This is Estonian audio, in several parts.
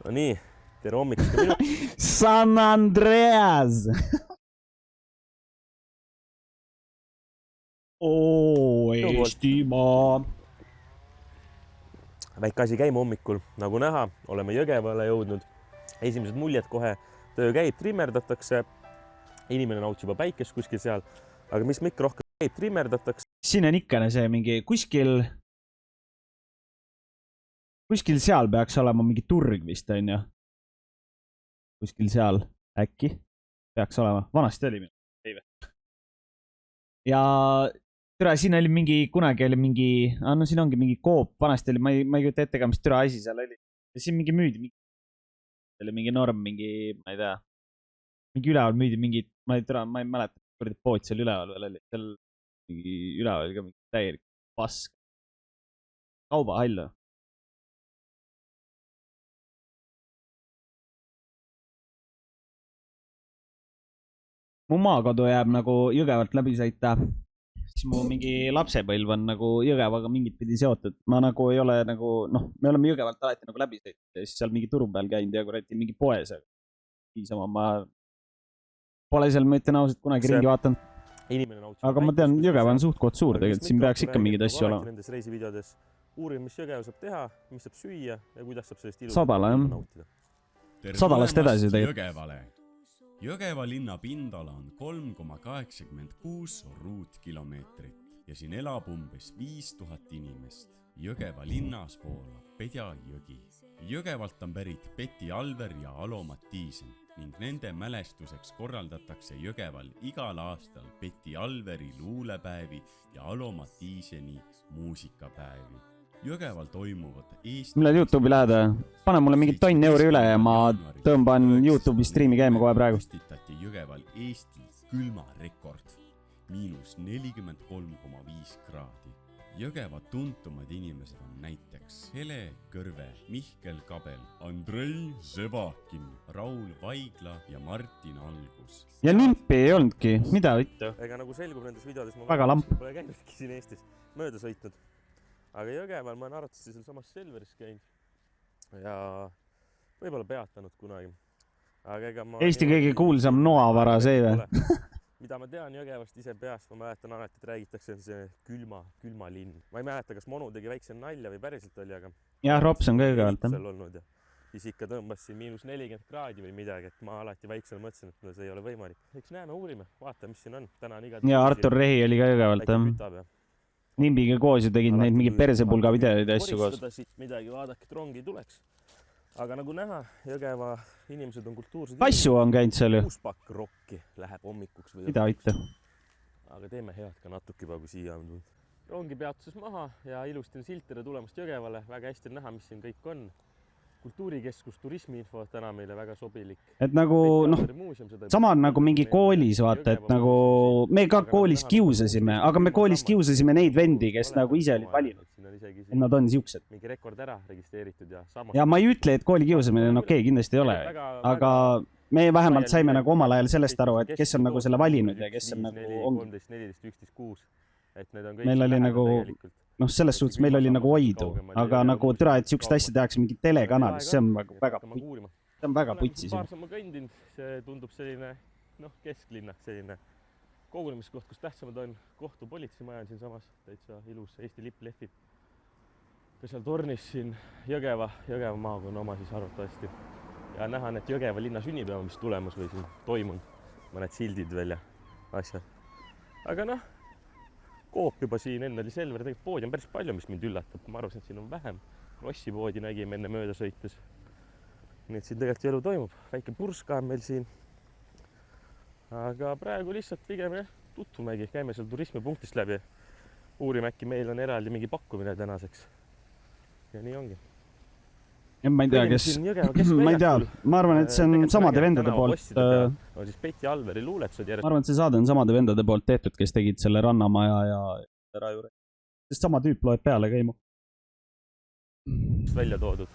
No nii, tere hommikust ka minu. San Andreas! Oo, Eestimaa! Väike asi käima hommikul. Nagu näha, oleme Jõgevale jõudnud. Esimesed muljed kohe. Töö käib, trimmerdatakse. Inimene nautis juba päikest kuskil seal. Aga mis mikro rohkem käib, trimmerdatakse. Siin on ikkane see mingi kuskil seal peaks olema mingi turg vist, on ju. Kuskil seal äkki peaks olema. Vanasti oli minu. Ja türa, siin oli mingi, kunagi oli mingi, no siin ongi mingi Coop, vanasti oli, ma ei kujuta ette ka, mis türa asi seal oli. Ja siin mingi müüdi, oli mingi norm, mingi, ma ei tea, mingi üleval müüdi mingi, ma ei mäleta, kuradi pood seal üleval veel oli, seal mingi üleval oli ka mingi täielik pask. Kaubahall. Mu maakodu jääb nagu Jõgevalt läbi sõita. Siis mu mingi lapsepõlv on nagu Jõgevaga mingit pidi seotud. Ma nagu ei ole nagu, me oleme Jõgevalt alati nagu läbi sõita ja siis seal mingi turu peal käinud ja kuradi mingi poes. Niisama ma pole seal, ma ütlen ausalt, kunagi ringi vaatanud. Aga ma tean, Jõgeva on suht-koht suur tegelikult, siin peaks ikka mingid asju olema. Nendes reisivideodes uurime, mis Jõgeva saab teha, mis saab süüa ja kuidas saab sellest Sadala, nautida. Sadalast edasi tegelikult. Jõgeva linna pindala on 3,86 ruutkilomeetrit ja siin elab umbes 5000 inimest. Jõgeva linnas voolab Pedja jõgi. Jõgevalt on pärit Peti Alver ja Alo Mattiisen ning nende mälestuseks korraldatakse Jõgeval igal aastal Peti Alveri luulepäevi ja Alo Mattiiseni muusikapäevi. Jõgeval toimuvad Eesti... Millal YouTube'i lähed? Pane mulle mingi tonn euri üle ja ma tõmban YouTube'i striimi käima kohe praegu. Postitati Jõgeval Eesti külmarekord -43,5 kraadi. Jõgeva tuntumad inimesed on näiteks Hele Kõrve, Mihkel Kabel, Andrei Zevakin, Raul Vaigla ja Martin Algus. Ja nimpi ei olnudki. Mida võtta? Ega nagu selgub nendes videodes, ma väga lamp. Pole käinudki siin Eestis mööda sõitnud. Aga Jõgeval ma olen arvatavasti seal samas Selveris käinud ja võib-olla peatanud kunagi. Aga ega ma Eesti kõige kuulsam noavara see või? Mida ma tean Jõgevast ise peast, ma mäletan alati, et räägitakse see külma linn. Ma ei mäleta, kas Monu tegi väikse nalja või päriselt oli, aga... Jah, Rops on kõigepealt. Siis ikka tõmbas siin -40 kraadi või midagi, et ma alati väiksel mõtlesin, et see ei ole võimalik. Eks näeme, uurime, vaata, mis siin on. Ja Artur Rehi oli ka Jõgevalt. Nimbiga koos ju tegid neid mingi persepulga videoid ja asju koos. Koristada siit midagi, vaadake, et rongi tuleks. Aga nagu näha, Jõgeva inimesed on kultuursed. Passu on käinud seal ju. Uuspakk rokki läheb hommikuks. Mida võtta? Aga teeme head ka natuke juba, kui siia on tulnud. Rongi peatuses maha ja ilusti on siltere tulemast Jõgevale. Väga hästi näha, mis siin kõik on. Kultuurikeskus, turismiinfo täna meile väga sobilik. Et nagu, sama on nagu mingi koolis, vaata, et nagu me ka koolis kiusasime, aga me koolis kiusasime neid vendi, kes nagu ise olid valinud. Et nad on siuksed. Mingi rekord ära registreeritud ja samas... Ja ma ei ütle, et kooli kiusamine on okei, kindlasti ei ole. Aga me vähemalt saime nagu omal ajal sellest aru, et kes on nagu selle valinud ja kes on nagu ongi. 13, 14, 11, 6. Meil oli nagu... selles suhtes meil oli nagu oidu, aga nagu türa, et siukest asja tehakse mingi telekanalis, see on väga putsi. Paar samma kõndinud, see tundub selline, kesklinna, selline kogulemiskoht, kus tähtsamad on kohtupolitsimaja on siin samas, täitsa ilus Eesti lipp lehvib. Ka seal tornis siin Jõgeva maakonna oma siis arvatavasti. Ja nähan, et Jõgeva linna sünnipäeva, mis tulemus või siin toimunud, mõned sildid veel ja asjad. Aga Coop juba siin enne oli Selver, tegelikult poodi on päris palju, mis mind üllatab. Ma arvasin, et siin on vähem. Rossi poodi nägime enne mööda sõites. Nii et siin tegelikult elu toimub. Väike purska on meil siin. Aga praegu lihtsalt pigem tutvumegi. Käime seal turismipunktist läbi. Uurime äkki meil on eraldi mingi pakkumine tänaseks. Ja nii ongi. Ma ei tea, ma ei tea. Ma arvan, et see on samade vendade poolt. On siis Peti Alveri luuletused järjest. Ma arvan, et see saade on samade vendade poolt tehtud, kes tegid selle Rannamaja ja Rajure. Sest sama tüüp loeb peale käimu. Välja toodud.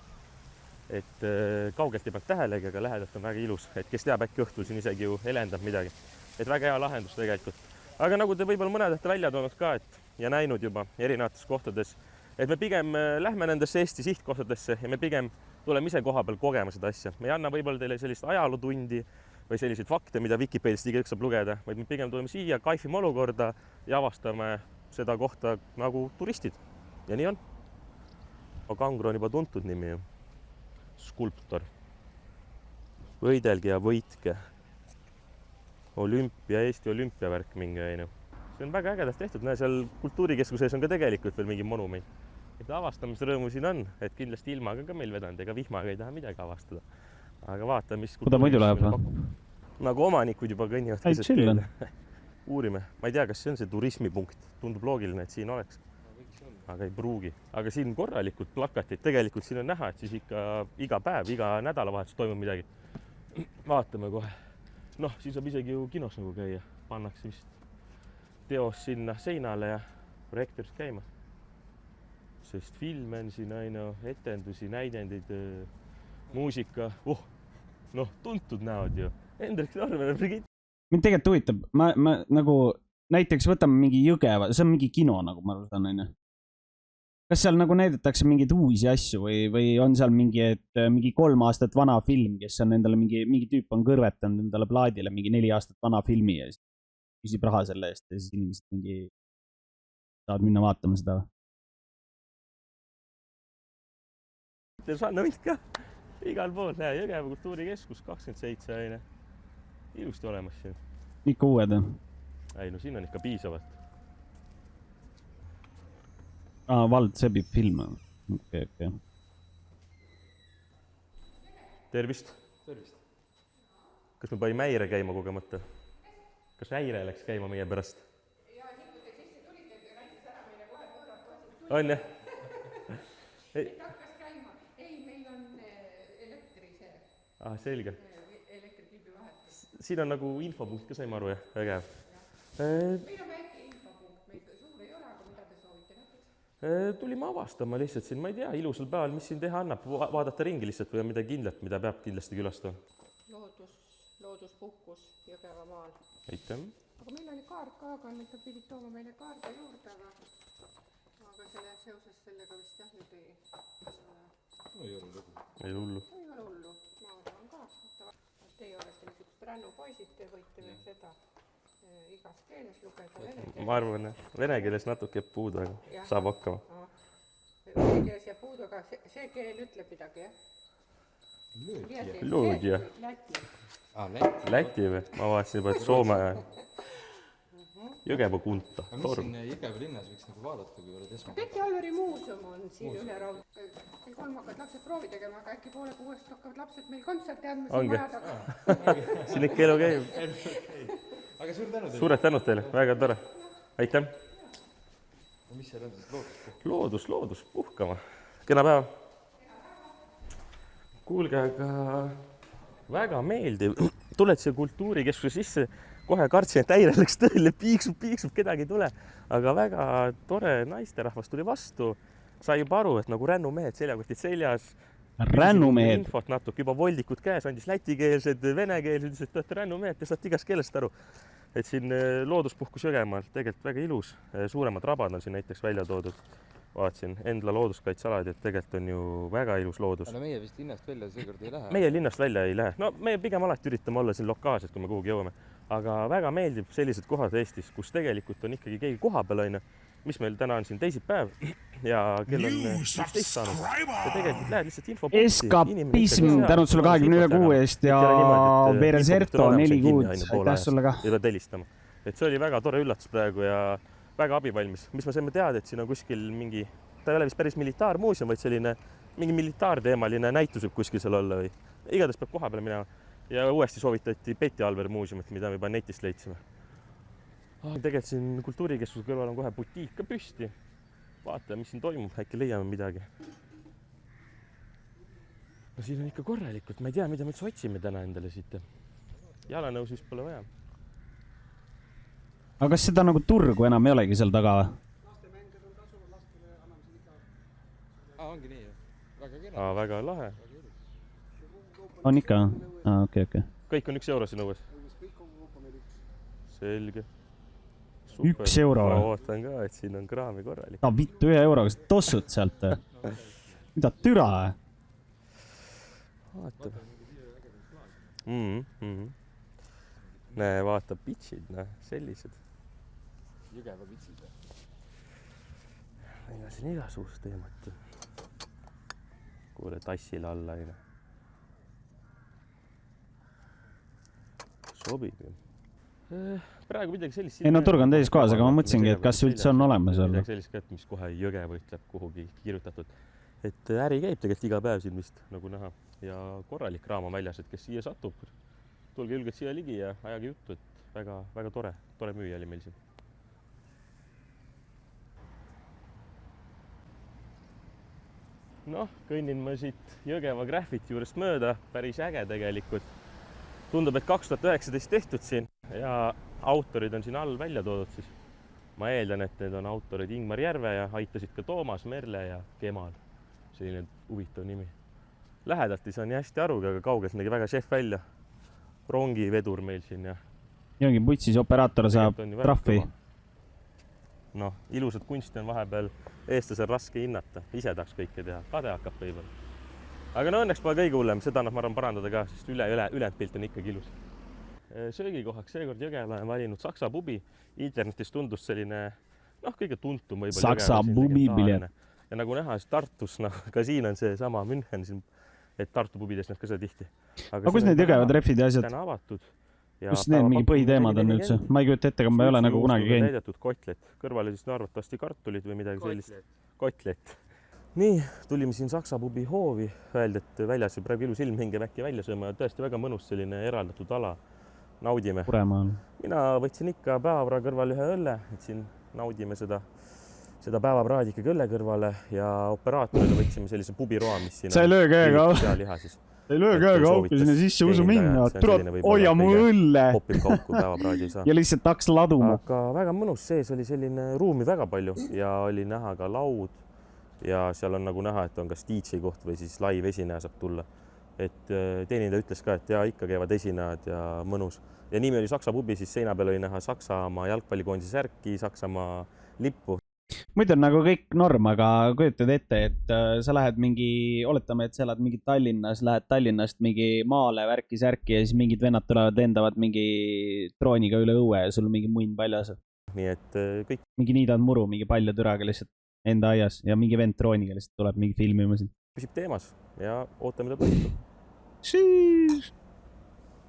Et kaugelt ei pealt tähelegi, aga lähedalt on väga ilus. Et kes teab, äkki õhtul siin isegi ju elendab midagi. Et väga hea lahendus tegelikult. Aga nagu te võib-olla mõned olete välja toonud ka, ja näinud juba erinevates kohtades, et me pigem lähme nendesse Eesti sihtkohtadesse ja me pigem tuleme ise koha peal kogema seda asja. Me ei anna võib-olla teile sellist ajalootundi või selliseid fakte, mida Vikipeediast igaüks saab lugeda, vaid me pigem tuleme siia, kaifime olukorda ja avastame seda kohta nagu turistid. Ja nii on. Kangro on juba tuntud nimi ju. Skulptor. Võidelge ja võitke. Eesti olümpiavärk mingi ainu. See on väga ägedalt tehtud. Näe, seal kultuurikeskuses on ka tegelikult veel mingi monument. Et avastamisrõõmu siin on, et kindlasti ilmaga ka meil vedanud, ega vihmaga ei taha midagi avastada. Aga vaata, mis Kuda muidu läheb? Nagu omanikud juba kõnnivad keset teele. Uurime. Ma ei tea, kas see on see turismipunkt. Tundub loogiline, et siin oleks. Aga ei pruugi. Aga siin korralikult plakatid. Tegelikult siin on näha, et siis ikka iga päev, iga nädalavahetus toimub midagi. Vaatame kohe. Noh, siin saab isegi ju kinos nagu käia. Pannakse vist teos sinna seinale ja projektoris käima. Sest filme on siin aina, etendusi, näidendid, muusika. Noh, tuntud näod ju. Hendrik Norver ja Brigitte. Mind tegelikult huvitab. Ma nagu näiteks võtame mingi Jõgeva, see on mingi kino, nagu ma arvan, on. Kas seal nagu näidatakse mingeid uusi asju või on seal mingi 3 aastat vana film, kes on endale mingi tüüp on kõrvetanud endale plaadile mingi 4 aastat vana filmi ja siis küsib raha selle eest ja siis inimesed mingi saavad minna vaatama seda. Sanna mind ka igal pool, näe, Jõgeva kultuurikeskus 27 aine. Ilusti olemas siin. Ikka uued on? Ei, no siin on ikka piisavalt. Vald Sebib film. Okay. Tervist. Tervist. Kas me pani Mäire käima kogemata? Kas Mäire läks käima meie pärast? Jaa, nii kui te sisse tulite, te näitis ära meile kohe võõrad tosid. On jah? Nüüd hakkas käima. Ei, meil on elektri see. Selge. Elektrikilbi vahetus. Siin on nagu infopunkt ka, saime aru, jah? Vägev. Meil on väike infopunkt. Meil suur ei ole, aga mida te soovite näiteks? Tulime avastama lihtsalt siin. Ma ei tea, ilusal päeval, mis siin teha annab. Vaadata ringi lihtsalt või on midagi kindlat, mida peab kindlasti külastama. Looduspuhkus Jõgeva maal. Aitäh. Aga meil oli kaart ka, aga nüüd pidid tooma meile kaarda juurde, aga seoses sellega vist jah nüüd ei hullu. Ei ole hullu. Ma olen ka. Teie olete niisugust rännupoisid, te võite veel seda igas keeles lugeda. Ma arvan, vene keeles natuke puudu, aga saab hakkama. Vene keeles ja puudu, aga see keel ütleb midagi, jah? Lõõdja. Läti või? Ma vaatasin juba, et Soome Jõgeva kunta. Aga mis siin Jõgeva linnas võiks nagu vaadata, kui oled esmalt? Peti Alveri muuseum on siin üle raud. Kell 3 hakkavad lapsed proovi tegema, aga äkki 5:30 hakkavad lapsed meil kontserti andma siin maja taga. Siin ikka elu käib. Aga suur tänu teile. Suured tänud teile, väga tore. Aitäh. Mis seal on siis loodus puhkama. Kena päeva. Kuulge, aga väga meeldiv. Tuled siia kultuurikeskuse sisse, kohe kartsin, et Äire läks tõele, piiksub, kedagi ei tule. Aga väga tore naisterahvas tuli vastu. Sai juba aru, et nagu rännumehed, seljakotid seljas. Rännumehed? Infot natuke, juba voldikud käes, andis lätikeelsed, venekeelsed, ütles, et te olete rännumehed, te saate igast keelest aru. Et siin looduspuhkus Jõgemaal, tegelikult väga ilus. Suuremad rabad on siin näiteks välja toodud. Vaatsin, Endla looduskaitsealad, et tegelikult on ju väga ilus loodus. No meie vist linnast välja seekord ei lähe. Meie linnast välja ei lähe. No me pigem alati üritame olla siin lokaalsed, kui me kuhugi jõuame. Aga väga meeldib sellised kohad Eestis, kus tegelikult on ikkagi keegi koha peal, on. Mis meil täna on siin teisipäev ja kell on 11 saanud. Ja tegelikult lähed lihtsalt infopunkti. Eskapism, tänud sulle 21 kuu eest ja Vereserto 4 kuud. Aitäh sulle ka. Ei pead helistama. Et see oli väga tore üllatus praegu ja väga abivalmis. Mis me saime teada, et siin on kuskil mingi, ta ei ole vist päris militaarmuuseum, vaid selline mingi militaarteemaline näitus võib kuskil seal olla või igatahes peab koha peale minema. Ja uuesti soovitati Peti Alveri muuseumit, mida me juba netist leidsime. Tegelikult siin kultuurikeskuse kõrval on kohe butiik ka püsti. Vaata, mis siin toimub, äkki leiame midagi. No siin on ikka korralikult, ma ei tea, mida me üldse otsime täna endale siit. Jalanõus vist pole vaja. Aga kas seda nagu turgu enam ei olegi seal taga või? Lastemängud on tasuvad, lastele anname siin ikka. Ongi nii, jah? Väga kena. Väga lahe. On ikka? Okei. Kõik on 1 euro siin õues? Selge. 1 euro? Ma ootan ka, et siin on kraami korralik. Vittu 1 euroga, sa tossud sealt. Mida türa? vaatab. Näe, vaatab pitsid, sellised. Jõgeva pitsid. Meil on siin igasugust teemat. Kuule tassile alla aina. Sobib ju. Praegu midagi sellist... Ei no turg on teises kohas, aga ma mõtlesingi, et kas üldse on olemas olla. Midagi sellist kätt, mis kohe Jõgeva ütleb kuhugi kirjutatud. Et äri käib tegelikult iga päev siin vist, nagu näha. Ja korralik kraam on väljas, et kes siia satub, tulge julgelt siia ligi ja ajage juttu, et väga tore müüja oli meil siin. Noh, kõnnin ma siit Jõgeva Graffiti juurest mööda, päris äge tegelikult. Tundub, et 2019 tehtud siin ja autorid on siin all välja toodud siis. Ma eeldan, et need on autorid Ingmar Järve ja aitasid ka Toomas, Merle ja Kemal. Selline huvitav nimi. Lähedalt ei saa nii hästi aru, aga kaugelt nägi väga šef välja. Rongivedur meil siin ja... Ja ongi putsis operaator saab trahvi. Noh, ilusad kunsti on vahepeal eestlasel raske hinnata. Ise tahaks kõike teha. Kade hakkab võib-olla. Aga no õnneks pole kõige hullem. Seda annab ma arvan parandada ka, sest ülejäänud pilt on ikkagi ilus. Söögikohaks seekord Jõgeva on valinud Saksa pubi. Internetis tundus selline, kõige tuntum võib-olla. Saksa pubi pilet. Ja nagu näha, Tartus, ka siin on see sama München siin, et Tartu pubides need ka seda tihti. Aga kus need Jõgeva treffid ja asjad? Täna avatud. Kus need mingi põhiteemad on üldse? Ma ei kujuta ette, aga ma ei ole nagu kunagi käinud. Täidetud kotlet. Kõrvale siis arvatavasti kartulid või midagi sellist. Kotlet. Nii, tulime siin Saksa pubi hoovi. Öeldi, et väljas praegu ilus ilm hingeb äkki välja sööma ja tõesti väga mõnus selline eraldatud ala. Naudime. Mina võtsin ikka päevavra kõrval ühe õlle, et siin naudime seda päevapraadi ikkagi õlle kõrvale ja operaatorile võtsime sellise pubiroa, mis siin sa ei löö käega auku sinna sisse usu minna, hoia mu õlle ja lihtsalt taks laduma. Aga väga mõnus sees oli selline ruumi väga palju ja oli näha ka laud ja seal on nagu näha, et on kas DJ koht või siis live esineja saab tulla. Et teenindaja ütles ka, et ikka käivad esinejad ja mõnus. Ja nimi oli Saksa pubi, siis seina peal oli näha Saksamaa jalgpallikoondise särki, Saksamaa lippu. Muidu on nagu kõik norm, aga kujutad ette, et sa lähed oletame, et sa elad mingi Tallinnas, lähed Tallinnast mingi maale värki-särki ja siis mingid vennad tulevad lendavad mingi drooniga üle õue ja sul on mingi munn paljas. Nii et kõik. Mingi niidad muru, mingi palja türaga lihtsalt enda aias ja mingi vend drooniga lihtsalt tuleb mingi filmima siin. Püsib teemas ja ootame ta toitu.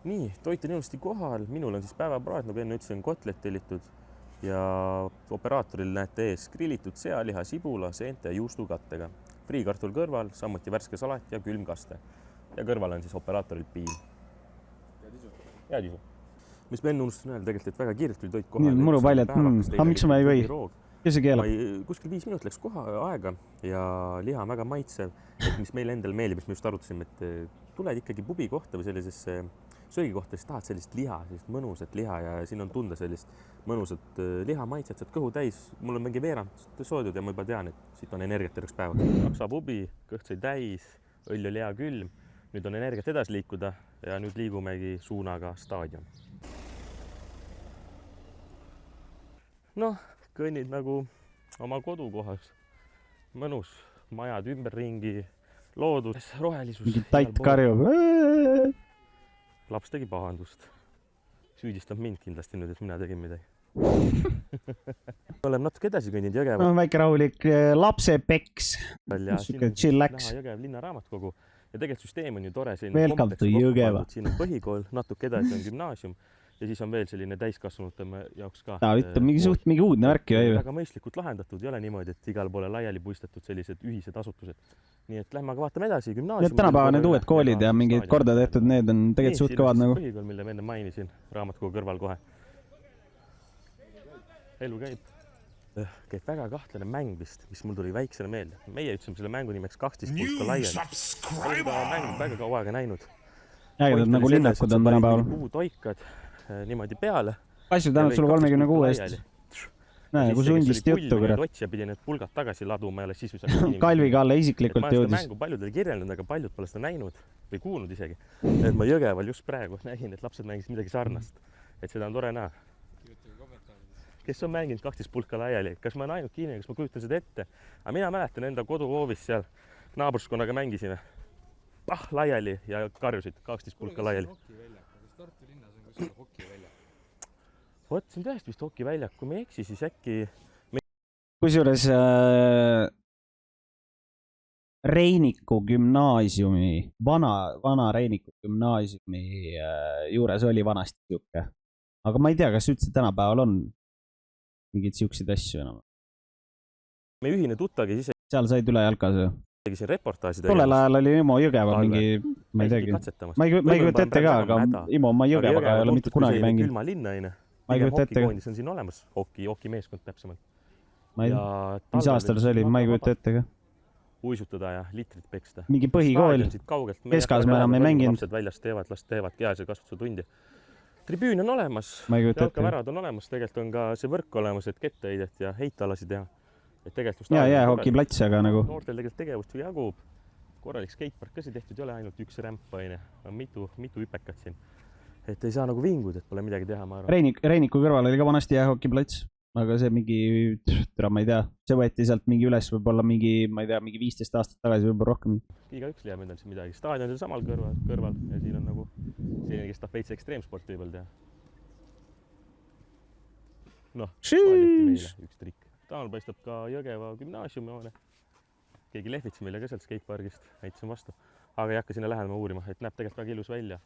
Nii, toit on ilusti kohal. Minul on siis päevapraad, nagu enne ütlesin, kotlet tellitud. Ja operaatoril näete ees grillitud sealiha, sibula, seente ja juustukattega. Friikartul kõrval, samuti värske salat ja külmkaste. Ja kõrval on siis operaatoril piim. Ja tisu. Mis ma enne unustasin öelda tegelikult, et väga kiirelt tuli toit kohal. Muru paljad, aga miks ma ei või? Kes see keelab? Kuskil 5 minut läks aega ja liha on väga maitsev. Et mis meile endale meeldib, mis me just arutasime, et tuled ikkagi pubi kohta või sellisesse söögikohta, siis tahad sellist liha, sellist mõnusat liha ja siin on tunda sellist mõnusat liha maitset, saad kõhu täis. Mul on mingi veerand soodud ja ma juba tean, et siit on energiat terveks päevaks. Saksa pubi, kõht sai täis, õll oli hea külm. Nüüd on energiat edasi liikuda ja nüüd liigumegi suunaga staadion. Noh, kõnnid nagu oma kodukohas. Mõnus, majad ümberringi, loodus, rohelisus. Mingi tait karjub. Laps tegi pahandust. Süüdistab mind kindlasti nüüd, et mina tegin midagi. Oleme natuke edasi kõndinud Jõgeva. Väike rahulik lapsepeks. Chillax. Jõgeva linna raamatkogu. Ja tegelikult süsteem on ju tore. Welcome to Jõgeva. Siin on põhikool, natuke edasi on gümnaasium. Ja siis on veel selline täiskasvanute jaoks ka. Mingi uudne värk ju. Väga mõistlikult lahendatud, ei ole niimoodi, et igal poole laiali puistatud sellised ühised asutused. Nii et lähme aga vaatame edasi gümnaasium. Tänapäeva need uued koolid ja mingid korda tehtud, need on tegelikult suht kõvad nagu. Põhikool, mille ma enne mainisin, raamatkogu kõrval kohe. Elu käib. Käib väga kahtlane mäng vist, mis mul tuli väiksena meelde. Meie ütlesime selle mängu nimeks 12 pulka laiali. Olen mängu väga kaua aega näinud. Ägedad nagu linnakud on tänapäeval. Puutoikad niimoodi peale. Asju tähendab sulle 36 eest. Näe, kui sundist juttu, kurat. Otsija pidi need pulgad tagasi laduma ja siis Kalvi Kalle isiklikult jõudis. Ma seda mängu paljudele kirjelnud, aga paljud pole seda näinud või kuulnud isegi. Et ma Jõgeval just praegu nägin, et lapsed mängisid midagi sarnast. Et seda on tore näha. Kes on mänginud 12 pulka laiali? Kas ma olen ainult kiine, kas ma kujutan seda ette? Aga mina mäletan enda koduhoovis seal naabruskonnaga mängisime. laiali ja karjusid 12 pulka laiali. hokiväljak, kas Tartu linnas on kuskil hokiväljak? Vot, see on tõesti vist hokiväljak, kui me ei eksi, siis äkki kusjuures Reiniku gümnaasiumi, vana Reiniku gümnaasiumi juures oli vanasti siuke. Aga ma ei tea, kas üldse tänapäeval on mingeid siukseid asju enam. me ühine tuttagi siis Seal said üle jalkas ju. tegi siin reportaaži Tollel ajal oli Imo Jõgeva mingi, ma ei teagi. Ma ei kujuta ette ka, aga Imo ma Jõgevaga ei ole mitte kunagi mänginud. Külma linna, aine. Ma ei kujuta ette ka. Hokikoondis on siin olemas, hokimeeskond täpsemalt. Mis aastal see oli, ma ei kujuta ette ka. Uisutada ja litrit peksta. Mingi põhikool, keskas me enam ei mänginud. Lapsed väljas teevad, las teevad kehalise kasvatuse tundi. Tribüün on olemas, jalkavärad on olemas, tegelikult on ka see võrk olemas, et ketteheidet ja heitalasid teha. Ja hokiplats, aga nagu. Noortel tegelikult tegevust ju jagub. Korralik skatepark ka see tehtud ei ole ainult üks rämp, aine. On mitu hüpekat siin. Et ei saa nagu vingud, et pole midagi teha, ma arvan. Reiniku kõrval oli ka vanasti hokiplats. Aga see mingi, ma ei tea, see võeti sealt mingi üles võib-olla mingi, ma ei tea, mingi 15 aastat tagasi võib-olla rohkem. Iga üks leiab endal siin midagi. Staadion on samal kõrval ja siin on nagu selline, kes tahab veits ekstreemsport võib-olla teha. Noh, valiti meile üks trikk. Taal paistab ka Jõgeva gümnaasiumi hoone. Keegi lehvitsi meile ka sealt skatepargist, näitasin vastu. Aga ei hakka sinna lähenema uurima, et näeb tegelikult väga ilus välja.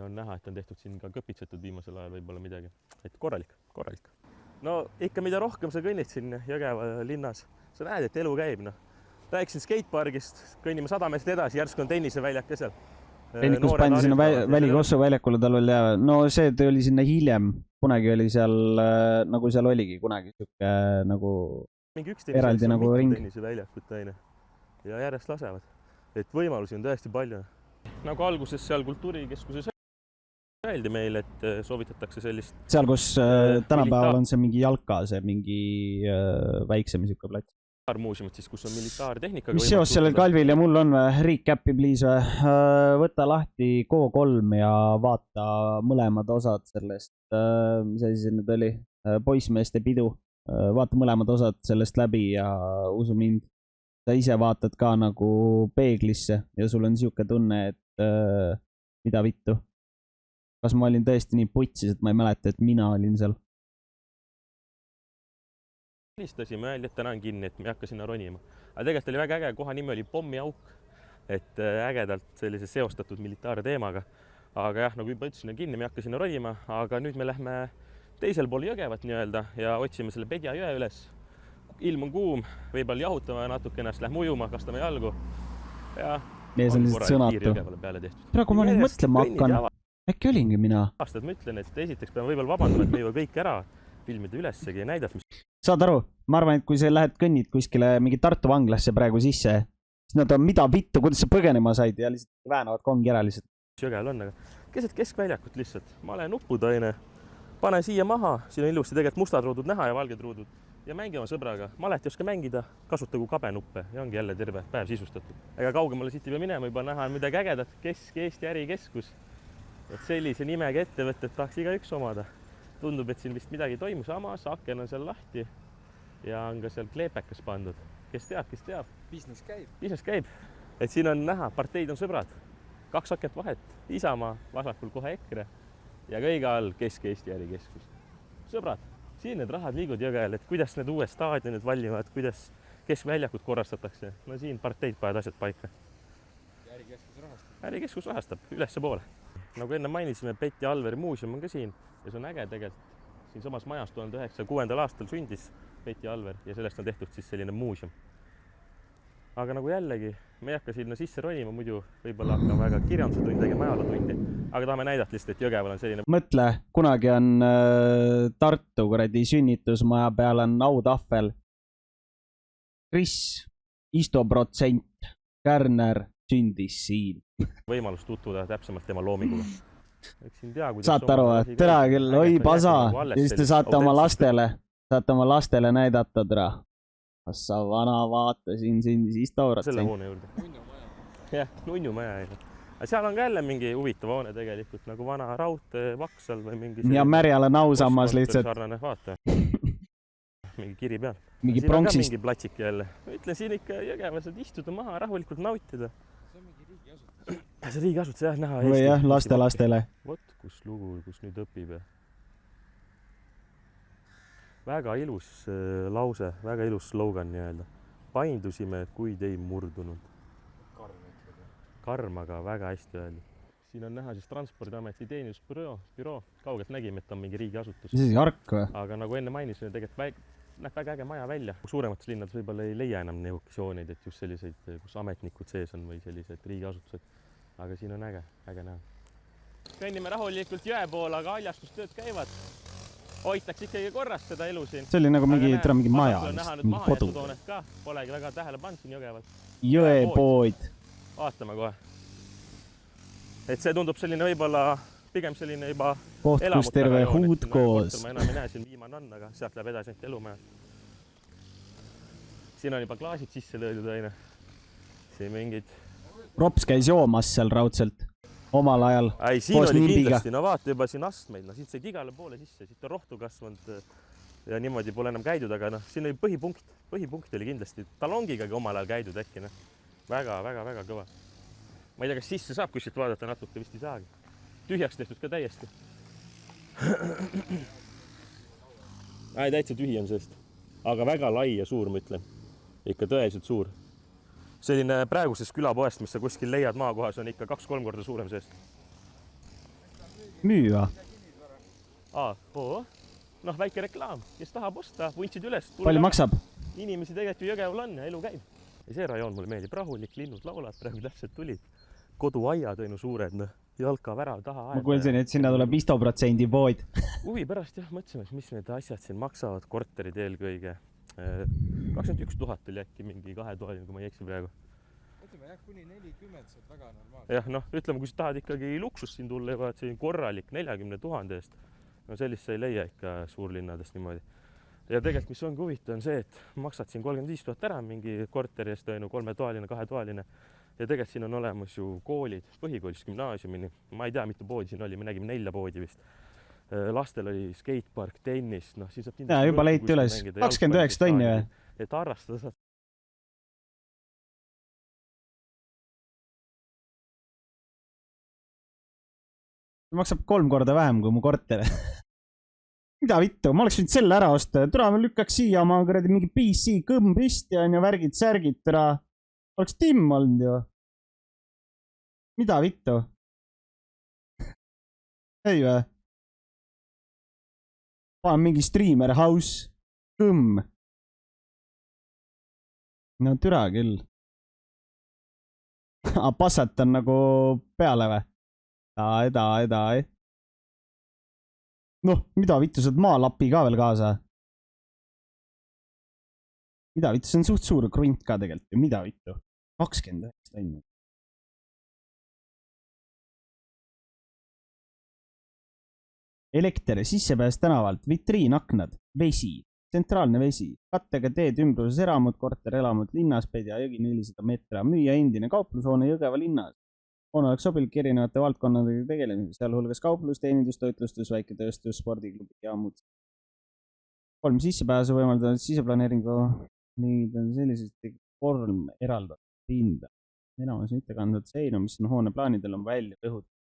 On näha, et on tehtud siin ka kõpitsetud viimasel ajal võib-olla midagi. Et korralik. No ikka mida rohkem sa kõnnid siin Jõgeva linnas, sa näed, et elu käib. No. Rääksin skatepargist, kõnnime 100 meetrit edasi, järsku on tenniseväljak ka seal. Reinikus pandi sinna Välikossu väljakule talvel ja no see oli sinna hiljem. Kunagi oli seal, nagu seal oligi kunagi siuke nagu eraldi nagu ring. Tenniseväljakut aine ja järjest lasevad. Et võimalusi on tõesti palju. Nagu alguses seal kultuurikeskuses öeldi meil, et soovitatakse sellist... Seal, kus tänapäeval on see mingi jalka, see mingi väiksem siuke plats. Muuseumit siis, kus on militaartehnikaga. Mis seos sellel Kalvil ja mul on recap'i please või? Võta lahti Go3 ja vaata mõlemad osad sellest, mis asi see nüüd oli, poissmeeste pidu. Vaata mõlemad osad sellest läbi ja usu mind, sa ise vaatad ka nagu peeglisse ja sul on siuke tunne, et mida vittu. Kas ma olin tõesti nii putsis, et ma ei mäleta, et mina olin seal? Helistasime, öeldi, et täna on kinni, et me ei hakka sinna ronima. Aga tegelikult oli väga äge, koha nimi oli Pommiauk, et ägedalt sellise seostatud militaarteemaga. Aga jah, nagu juba ütlesin, on kinni, me ei hakka sinna ronima, aga nüüd me lähme teisel pool Jõgevat nii-öelda ja otsime selle Pedja jõe üles. Ilm on kuum, võib-olla jahutame natuke ennast, lähme ujuma, kastame jalgu. Ja mees on lihtsalt sõnatu. Praegu ma nüüd mõtlema hakkan, äkki olingi mina. Aastad ma ütlen, et esiteks peame võib-olla vabandama, et me juba kõik ära filmida ülessegi ja näidata, mis... Saad aru, ma arvan, et kui sa lähed kõnnid kuskile mingi Tartu vanglasse praegu sisse, siis nad on mida vittu, kuidas sa põgenema said ja lihtsalt väänavad kongi ära lihtsalt. Jõgeval on, aga keset keskväljakut lihtsalt. Ma olen nupud aine, pane siia maha, siin on ilusti tegelikult mustad ruudud näha ja valged ruudud ja mängi oma sõbraga. Malet ei oska mängida, kasutagu kabenuppe ja ongi jälle terve päev sisustatud. Ega kaugemale siit ei pea minema, juba näha on midagi ägedat. Kesk-Eesti ärikeskus. Et sellise nimega ettevõtted tahaks igaüks omada. Tundub, et siin vist midagi toimus, samas aken on seal lahti ja on ka seal kleepekas pandud. Kes teab? Business käib. Business käib. Et siin on näha, parteid on sõbrad. 2 akent vahet. Isamaa, vasakul kohe EKRE ja kõige all Kesk-Eesti ärikeskus. Sõbrad, siin need rahad liigud Jõgel, et kuidas need uued staadionid vallivad, kuidas keskväljakut korrastatakse. No siin parteid panevad asjad paika. Ja ärikeskus rahastab. Ärikeskus rahastab ülesse poole. Nagu enne mainisime, Peti Alveri muuseum on ka siin. Ja see on äge tegelikult. Siin samas majas 1906. aastal sündis Peti Alver ja sellest on tehtud siis selline muuseum. Aga nagu jällegi, me ei hakka sinna sisse ronima, muidu võib-olla hakkame väga kirjanduse tundi tegema ajalootundi. Aga tahame näidata lihtsalt, et Jõgeval on selline... Mõtle, kunagi on Tartu kuradi sünnitusmaja peal on autahvel. Kris, istoprotsent, Kärner sündis siin. Võimalus tutvuda täpsemalt tema loominguga. Saate aru, tere küll, oi pasa, ja siis te saate oma lastele näidata tere. Kas sa vana vaata siin sündis istoprotsent. Selle hoone juurde. Jah, Nunnumaja. Aga seal on ka jälle mingi huvitav hoone tegelikult, nagu vana raudtee vaksal või mingi... Ja Märjale nausammas lihtsalt. Sarnane, vaata. Mingi kiri peal. Mingi pronksist. Mingi platsik jälle. Ma ütlen, siin ikka Jõgeval saad istuda maha, rahulikult nautida. See on mingi riigi asutus. see riigiasutus jah näha. või jah, lastele. Vot kus lugu, kus nüüd õpib ja väga ilus lause, väga ilus slogan nii-öelda. Paindusime, kuid ei murdunud. Karm, aga väga hästi öeldi. Siin on näha siis Transpordiameti teenindusbüroo. Kaugelt nägime, et on mingi riigiasutus. Mis see Ark või? Aga nagu enne mainisin, tegelikult näeb väga äge maja välja. Suuremates linnades võib-olla ei leia enam niisuguse jooneid, et just selliseid, kus ametnikud sees on või sellised riigiasutused. Aga siin on äge näha. Kõnnime rahulikult jõe poole, aga haljastustööd käivad. Hoitakse ikkagi korras seda elu siin. See oli nagu mingi maja. Kodu. Ka. Polegi väga tähele pannud siin Jõgeval. Jõepood. Vaatame kohe. Et see tundub selline võib-olla pigem selline juba koht, kus terve huud koos. Ma enam ei näe, siin viimane on, aga sealt läheb edasi ainult elumaja. Siin on juba klaasid sisse löödud aine. Siin mingid... Rops käis joomas seal raudselt omal ajal. Ei, siin oli kindlasti. No vaata juba siin astmeid. No, siit said igale poole sisse. Siit on rohtu kasvanud ja niimoodi pole enam käidud, aga no, siin oli põhipunkt. Põhipunkt oli kindlasti talongigagi omal ajal käidud äkki. No. Väga kõva. Ma ei tea, kas sisse saab kuskilt vaadata natuke, vist ei saagi. Tühjaks tehtud ka täiesti. Täitsa tühi on seest. Aga väga lai ja suur, ma ütlen. Ikka tõeliselt suur. Selline praegusest külapoest, mis sa kuskil leiad maakohas, on ikka 2-3 korda suurem seest. Müüa? Noh, väike reklaam. Kes tahab osta, vuntsid üles. Palju maksab? Inimesi tegelikult ju Jõgeval on ja elu käib. Ja see rajoon mulle meeldib. Rahulik, linnud laulad, praegu täpselt tulid. Koduaiad on ju suured, noh. Jalka värav taha aeda. Ma kuulsin, et sinna tuleb 100% pood. Huvi pärast jah, mõtlesime, mis need asjad siin maksavad, korterid eelkõige. 21 000 oli äkki mingi 2-toaline, kui ma ei eksi praegu. Ütleme jah, kuni 40 see on väga normaalne. Jah, noh, ütleme, kui sa tahad ikkagi luksust siin tulla juba, et see on korralik 40 000 eest. No sellist sa ei leia ikka suurlinnadest niimoodi. Ja tegelikult, mis ongi huvitav, on see, et maksad siin 35 000 ära mingi korteri eest, 3-toaline, 2-toaline. Ja tegelikult siin on olemas ju koolid, põhikoolist gümnaasiumini. Ma ei tea, mitu poodi siin oli, me nägime 4 poodi vist. Lastel oli skatepark, tennis, noh, siis saab ja, juba leiti üles. 29 tonni või? Et harrastada saad. Maksab 3 korda vähem kui mu korter. Mida vittu, ma oleks võinud selle ära osta. Türa, ma lükkaks siia oma mingi PC kõmbristi ja värgid, särgid, türa. Oleks timm olnud ju. Mida vittu? Ei või? Panen mingi streamer house. Kõmm. No türa küll. Passat on nagu peale või? Edai. Noh, mida vittu, saad maalapi ka veel kaasa? Mida vittu, see on suht suur krunt ka tegelikult. Mida vittu? 29 tonni. Elekter, sissepääs tänavalt, vitriinaknad, vesi, tsentraalne vesi, kattega teed ümbruses eramud, korterelamud, linnasped ja jõgi 400 meetri, müüa endine kauplushoone Jõgeva linnas. Hoone oleks sobilik erinevate valdkonnadega tegelemisel, sealhulgas kauplus, teenindus, toitlustus, väiketööstus, spordiklubid ja muud. 3 sissepääsu võimaldavad siseplaneeringu ning sellisest 3 eraldatud hinda. Enamus mitte kandvad seinu, mis on hoone plaanidel, on välja rõhutud.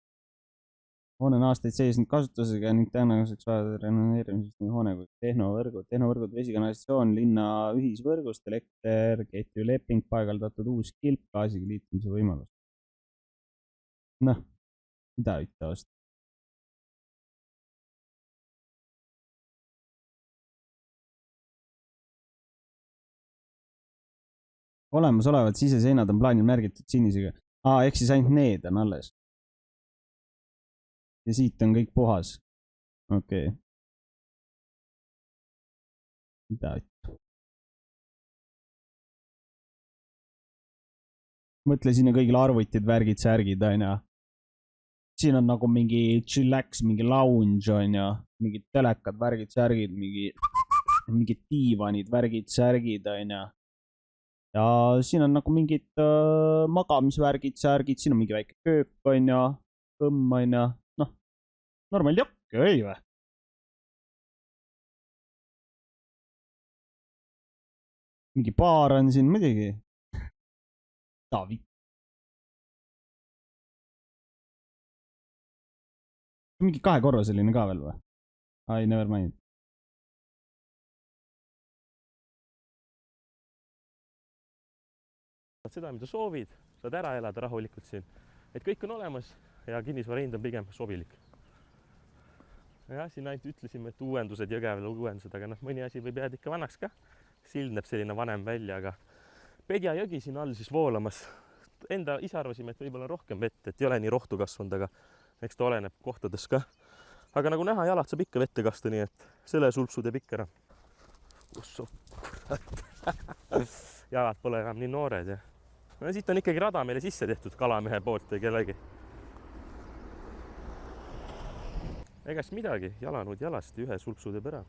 Hoone on aastaid seisnud kasutusega ning tõenäoliseks vajavad renoveerimisest nii hoone kui tehnovõrgud, vesikanalisatsioon, linna ühisvõrgust, elekter, kehtiv leping, paigaldatud uus kilp, gaasiga liitumise võimalus. Noh, mida ütta osta? Olemasolevad siseseinad on plaanil märgitud sinisega. Ehk siis ainult need on alles. Ja siit on kõik puhas. Okei. Mida ütta? Mõtle, siin on kõigil arvutid, värgid, särgid, on ja. Siin on nagu mingi chillax, mingi lounge, on ja. Mingid telekad, värgid, särgid, mingid diivanid, värgid, särgid, on ja. Ja siin on nagu mingid magamisvärgid, särgid, siin on mingi väike köök, on ja. Kõmm, on ja. Noh, normaal jakk, ei või? Mingi baar on siin muidugi. David. mingi 2-korruseline ka veel või? Ai, never mind. Seda, mida soovid, saad ära elada rahulikult siin. Et kõik on olemas ja kinnisvara hind on pigem sobilik. Ja siin ainult ütlesime, et uuendused, Jõgeval uuendused, aga noh, mõni asi võib jääda ikka vanaks ka. Sild näeb selline vanem välja, aga Pedja jõgi siin all siis voolamas. Enda ise arvasime, et võib-olla rohkem vett, et ei ole nii rohtu kasvanud, aga eks ta oleneb kohtades ka. Aga nagu näha, jalad saab ikka vette kasta, nii et selle sulpsu teeb ikka ära. Jalad pole enam nii noored ja no, siit on ikkagi rada meile sisse tehtud kalamehe poolt või kellegi. Egast midagi, jalanud jalast ühe sulpsu teeb ära.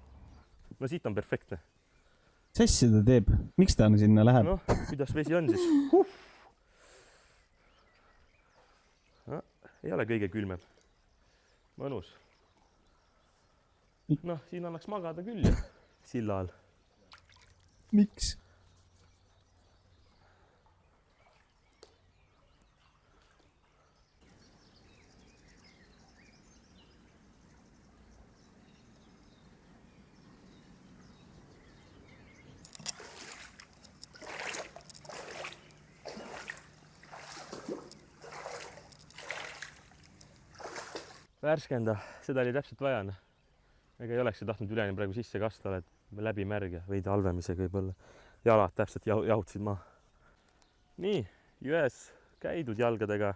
No siit on perfektne. Sassi ta teeb? Miks ta sinna läheb? Noh, kuidas vesi on siis? No, ei ole kõige külmem. Mõnus. Noh, siin annaks magada küll ja silla all. Miks? Värskenda, seda oli täpselt vaja. Ega ei oleks tahtnud üleni praegu sisse kasta, oled läbi märg ja veidi halvemisega võib-olla. Jalad täpselt jahutasid maha. Nii, jões käidud jalgadega.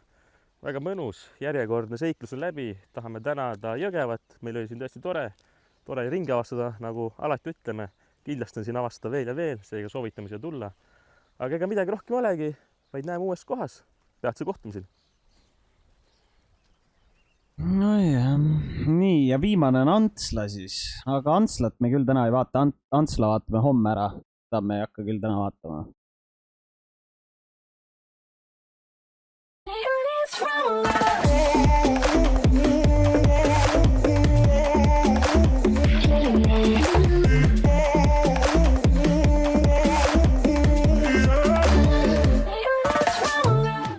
Väga mõnus, järjekordne seiklus on läbi. Tahame tänada Jõgevat. Meil oli siin tõesti tore ringi avastada, nagu alati ütleme. Kindlasti on siin avastada veel ja veel, seega soovitame siia tulla. Aga ega midagi rohkem olegi, vaid näeme uues kohas. Peatse kohtumisel. No jah, nii ja viimane on Antsla siis, aga Antslat me küll täna ei vaata, Antsla vaatame homme ära, seda me ei hakka küll täna vaatama. It's from